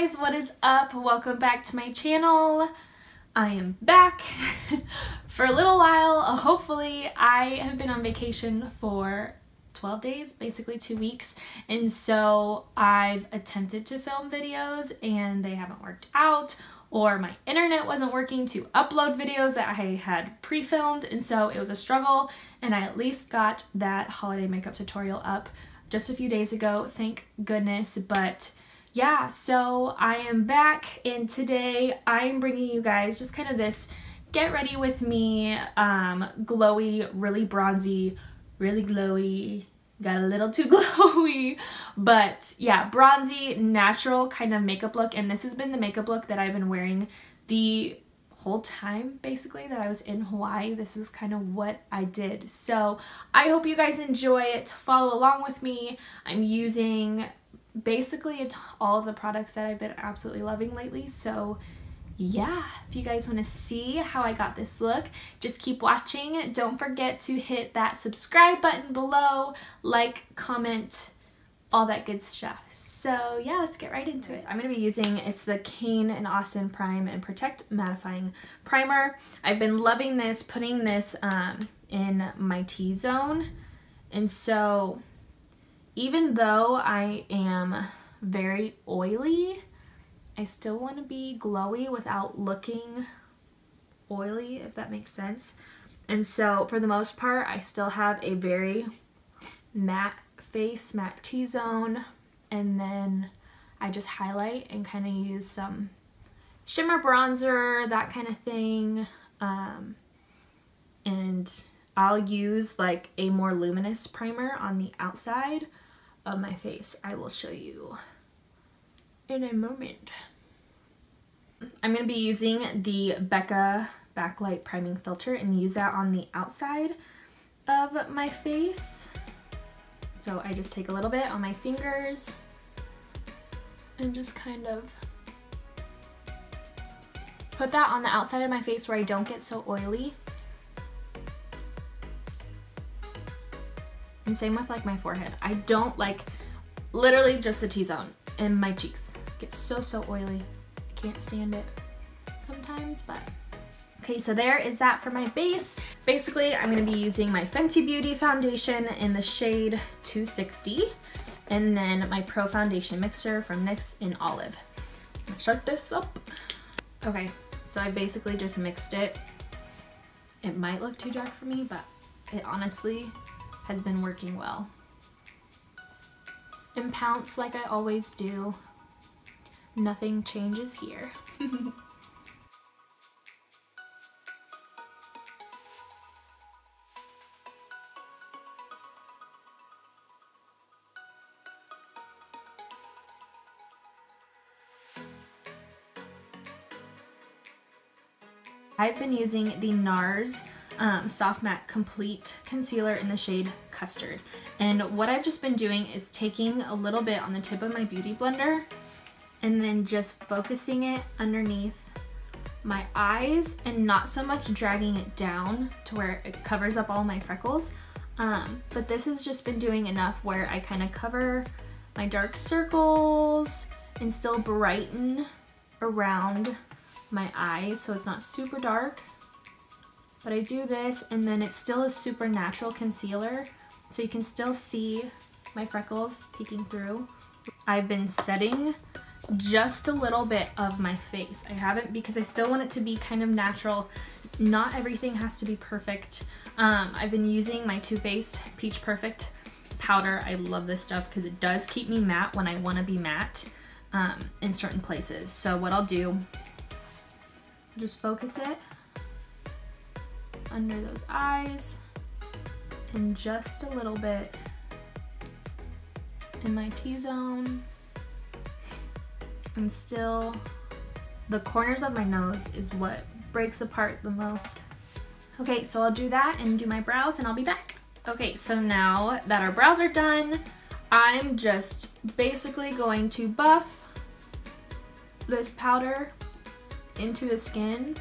guys, what is up? Welcome back to my channel. I am back for a little while. Hopefully, I have been on vacation for 12 days, basically 2 weeks, and so I've attempted to film videos and they haven't worked out, or my internet wasn't working to upload videos that I had pre-filmed, and so it was a struggle, and I at least got that holiday makeup tutorial up just a few days ago, thank goodness. But yeah, so I am back, and today I'm bringing you guys just kind of this get ready with me, glowy, really bronzy, really glowy, got a little too glowy, but yeah, bronzy, natural kind of makeup look. And this has been the makeup look that I've been wearing the whole time, basically, that I was in Hawaii. This is kind of what I did. So I hope you guys enjoy it. Follow along with me. I'm using basically all of the products that I've been absolutely loving lately. So yeah, if you guys want to see how I got this look, just keep watching. Don't forget to hit that subscribe button below, like, comment, all that good stuff. So yeah, let's get right into it. I'm going to be using, it's the Kane and Austin Prime and Protect Mattifying Primer. I've been loving this, putting this in my T-zone. And so even though I am very oily, I still want to be glowy without looking oily, if that makes sense. And so for the most part, I still have a very matte face, matte T-zone, and then I just highlight and kind of use some shimmer bronzer, that kind of thing. And I'll use like a more luminous primer on the outside of my face. I will show you in a moment. I'm going to be using the Becca Backlight Priming Filter and use that on the outside of my face. So I just take a little bit on my fingers and just kind of put that on the outside of my face where I don't get so oily. And same with like my forehead. I don't like, literally just the T-zone and my cheeks get so oily. I can't stand it sometimes, but okay, so there is that for my base. Basically, I'm going to be using my Fenty Beauty foundation in the shade 260, and then my Pro Foundation Mixer from NYX in Olive. I'm going to start this up. Okay, so I basically just mixed it. It might look too dark for me, but it honestly has been working well. And pounce like I always do. Nothing changes here. I've been using the NARS Soft Matte Complete Concealer in the shade Custard. And what I've just been doing is taking a little bit on the tip of my Beauty Blender and then just focusing it underneath my eyes and not so much dragging it down to where it covers up all my freckles. But this has just been doing enough where I kind of cover my dark circles and still brighten around my eyes so it's not super dark. But I do this and then it's still a super natural concealer, so you can still see my freckles peeking through. I've been setting just a little bit of my face. I haven't, because I still want it to be kind of natural. Not everything has to be perfect. I've been using my Too Faced Peach Perfect powder. I love this stuff because it does keep me matte when I want to be matte in certain places. So what I'll do, just focus it under those eyes and just a little bit in my T-zone. And still, the corners of my nose is what breaks apart the most. Okay, so I'll do that and do my brows and I'll be back. Okay, so now that our brows are done, I'm just basically going to buff this powder into the skin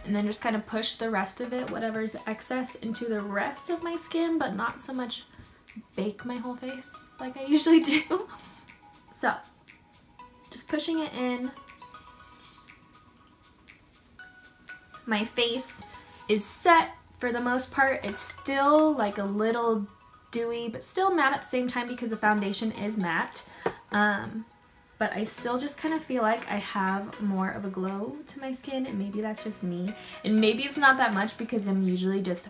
and then just kind of push the rest of it, whatever's excess, into the rest of my skin, but not so much bake my whole face like I usually do. So Just pushing it in. My face is set for the most part. It's still like a little dewy, but still matte at the same time because the foundation is matte. But I still just kind of feel like I have more of a glow to my skin, and maybe that's just me. And maybe it's not that much because I'm usually just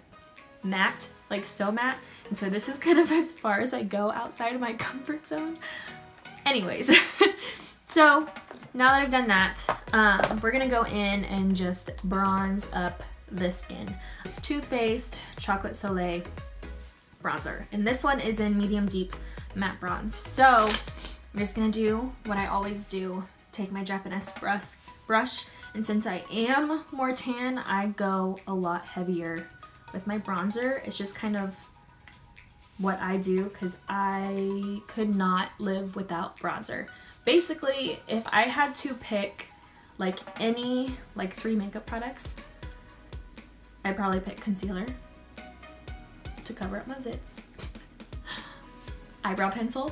matte, like so matte. And so this is kind of as far as I go outside of my comfort zone. Anyways, so now that I've done that, we're gonna go in and just bronze up the skin. It's Too Faced Chocolate Soleil bronzer. And this one is in medium deep matte bronze. So I'm just gonna do what I always do, take my Japanese brush, and since I am more tan, I go a lot heavier with my bronzer. It's just kind of what I do because I could not live without bronzer. Basically, if I had to pick like any, like 3 makeup products, I'd probably pick concealer to cover up my zits, eyebrow pencil,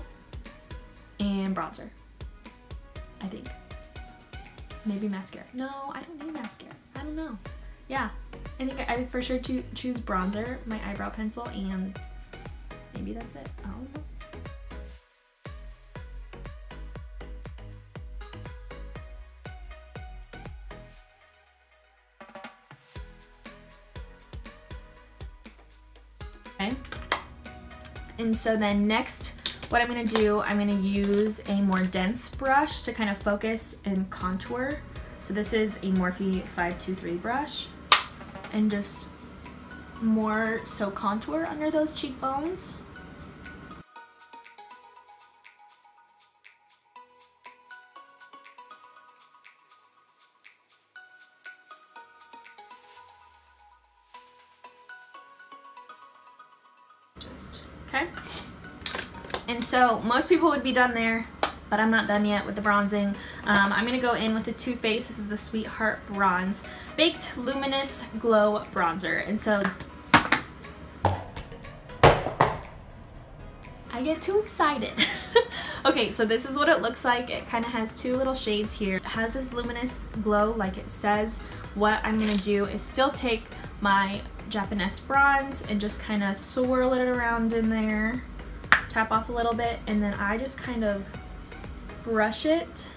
and bronzer, I think. Maybe mascara. No, I don't need mascara. I don't know. Yeah, I think I for sure choose bronzer, my eyebrow pencil, and maybe that's it. I don't know. Okay. And so then next, what I'm gonna do, I'm gonna use a more dense brush to kind of focus and contour. So this is a Morphe 523 brush, and just more so contour under those cheekbones. Okay. And so most people would be done there, but I'm not done yet with the bronzing. I'm gonna go in with the Too Faced. This is the Sweetheart Bronze Baked Luminous Glow Bronzer. And so I get too excited. Okay, so this is what it looks like. It kind of has 2 little shades here. It has this luminous glow like it says. What I'm gonna do is still take my Japanese bronze and just kind of swirl it around in there, tap off a little bit, and then I just kind of brush it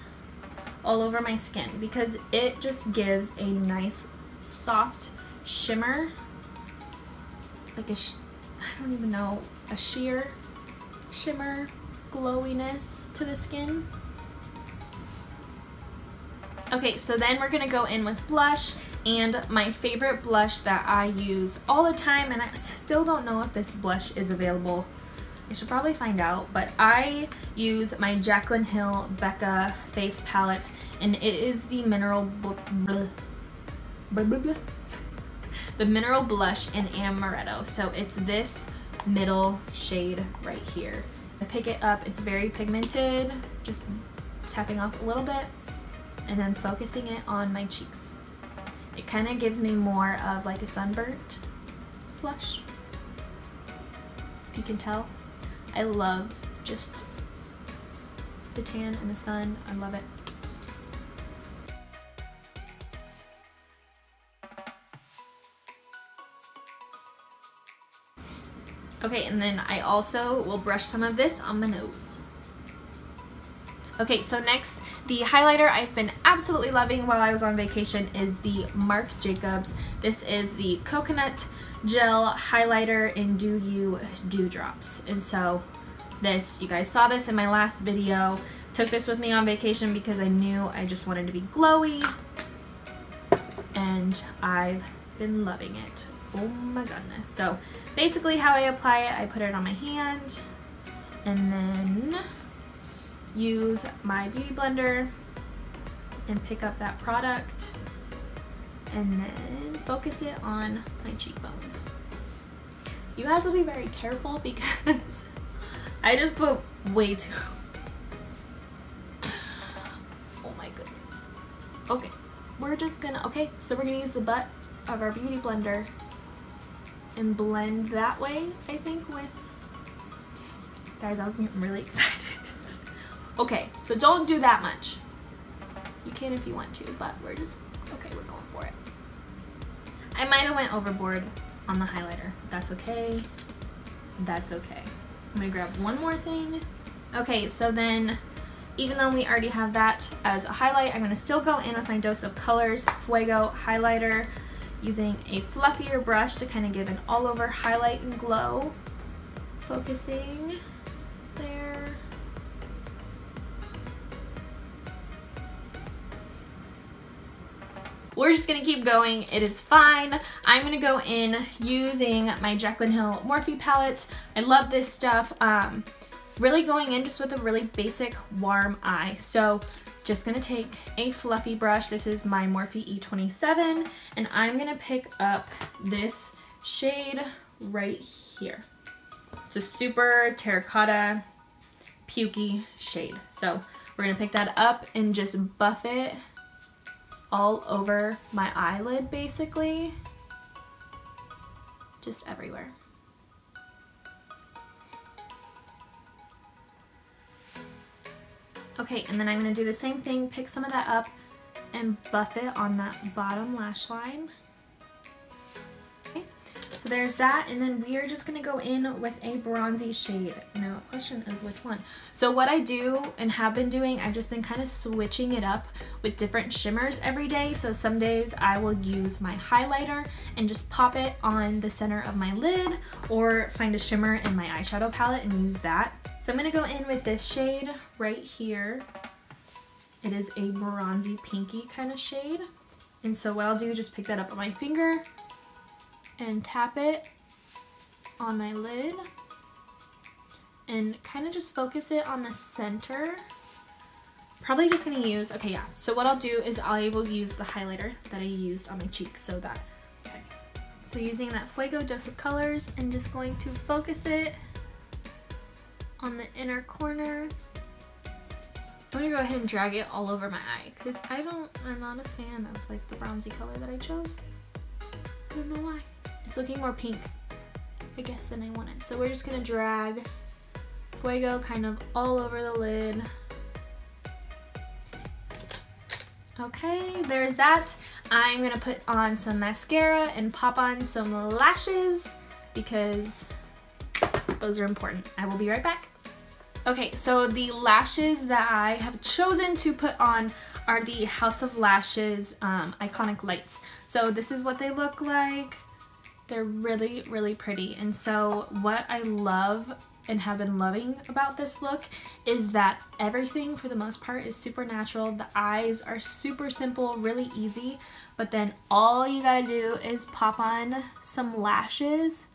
all over my skin because it just gives a nice soft shimmer, like a I don't even know, a sheer shimmer glowiness to the skin. Okay, so then we're gonna go in with blush, and my favorite blush that I use all the time, and I still don't know if this blush is available. I should probably find out, but I use my Jaclyn Hill Becca face palette, and it is the mineral blush in Amaretto. So it's this middle shade right here. I pick it up, it's very pigmented, just tapping off a little bit and then focusing it on my cheeks. It kind of gives me more of like a sunburnt flush, if you can tell. I love just the tan and the sun. I love it. Okay, and then I also will brush some of this on my nose. Okay, so next, the highlighter I've been absolutely loving while I was on vacation is the Marc Jacobs. This is the Coconut Gel Highlighter in Do You Dewdrops. And so this, you guys saw this in my last video. Took this with me on vacation because I knew I just wanted to be glowy. And I've been loving it. Oh my goodness. So basically how I apply it, I put it on my hand and then use my beauty blender and pick up that product and then focus it on my cheekbones. You have to be very careful because I just put way too. Oh my goodness. Okay, we're just gonna, okay, so we're gonna use the butt of our beauty blender and blend that way, I think, with, guys, I was getting really excited. Okay, so don't do that much. You can if you want to, but we're just, okay, we're going for it. I might have went overboard on the highlighter. That's okay. That's okay. I'm gonna grab one more thing. Okay, so then, even though we already have that as a highlight, I'm gonna still go in with my Dose of Colors Fuego highlighter, using a fluffier brush to kind of give an all over highlight and glow. Focusing there. We're just gonna keep going, it is fine. I'm gonna go in using my Jaclyn Hill Morphe palette. I love this stuff. Really going in just with a really basic warm eye. So just gonna take a fluffy brush. This is my Morphe E27, and I'm gonna pick up this shade right here. It's a super terracotta, pukey shade. So we're gonna pick that up and just buff it all over my eyelid, basically. Just everywhere. Okay, and then I'm gonna do the same thing, pick some of that up and buff it on that bottom lash line. Okay, so there's that, and then we are just gonna go in with a bronzy shade. Now the question is which one? So what I do and have been doing, I've just been kind of switching it up with different shimmers every day. So some days I will use my highlighter and just pop it on the center of my lid, or find a shimmer in my eyeshadow palette and use that. So I'm gonna go in with this shade right here. It is a bronzy pinky kind of shade. And so what I'll do is just pick that up on my finger and tap it on my lid and kind of just focus it on the center. Probably just gonna use, okay, yeah. So what I'll do is I will use the highlighter that I used on my cheeks, so that, okay. So using that Fuego Dose of Colors and just going to focus it on the inner corner. I'm gonna go ahead and drag it all over my eye because I'm not a fan of like the bronzy color that I chose. I don't know why. It's looking more pink, I guess, than I wanted. So we're just gonna drag Fuego kind of all over the lid. Okay, there's that. I'm gonna put on some mascara and pop on some lashes because those are important. I will be right back. Okay, so the lashes that I have chosen to put on are the House of Lashes Iconic Lights. So this is what they look like. They're really, really pretty. And so what I love and have been loving about this look is that everything for the most part is super natural. The eyes are super simple, really easy, but then all you gotta do is pop on some lashes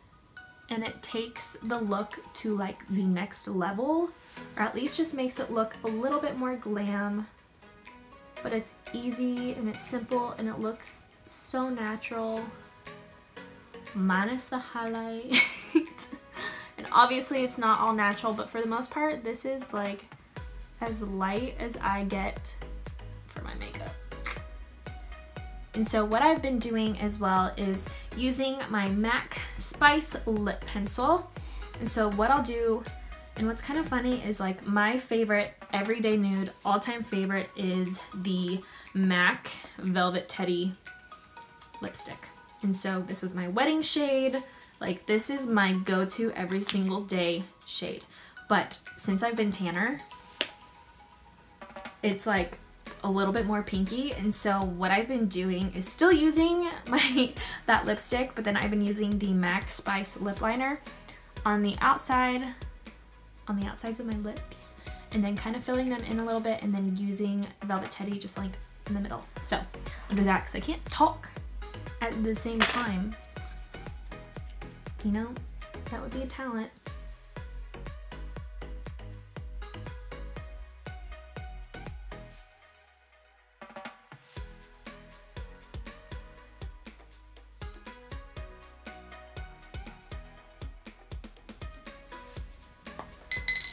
and it takes the look to like the next level, or at least just makes it look a little bit more glam. But it's easy and it's simple and it looks so natural, minus the highlight. And obviously it's not all natural, but for the most part this is like as light as I get for my makeup. And so what I've been doing as well is using my MAC Spice lip pencil. And so what I'll do, and what's kind of funny is like my favorite everyday nude, all-time favorite is the MAC Velvet Teddy lipstick. And so this is my wedding shade. Like this is my go-to every single day shade. But since I've been tanner, it's like a little bit more pinky, and so what I've been doing is still using that lipstick, but then I've been using the MAC Spice lip liner on the outsides of my lips, and then kind of filling them in a little bit, and then using Velvet Teddy just like in the middle. So I'll do that because I can't talk at the same time. You know, that would be a talent.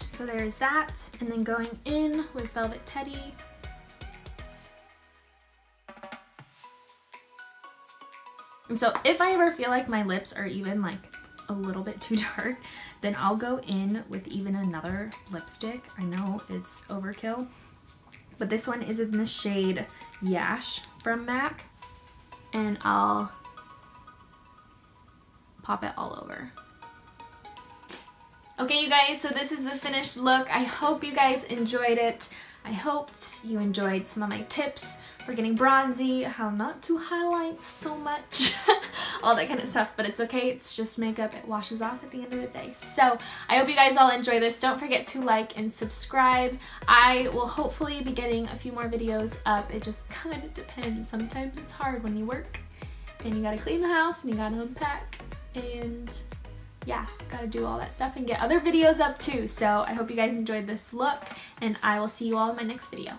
So there's that, and then going in with Velvet Teddy. And so if I ever feel like my lips are even like a little bit too dark, then I'll go in with even another lipstick. I know it's overkill, but this one is in the shade Yash from MAC, and I'll pop it all over. Okay, you guys, so this is the finished look. I hope you guys enjoyed it. I hoped you enjoyed some of my tips for getting bronzy, how not to highlight so much, all that kind of stuff, but it's okay. It's just makeup. It washes off at the end of the day. So I hope you guys all enjoy this. Don't forget to like and subscribe. I will hopefully be getting a few more videos up. It just kind of depends. Sometimes it's hard when you work and you gotta clean the house and you gotta unpack and yeah, gotta do all that stuff and get other videos up too. So I hope you guys enjoyed this look, and I will see you all in my next video.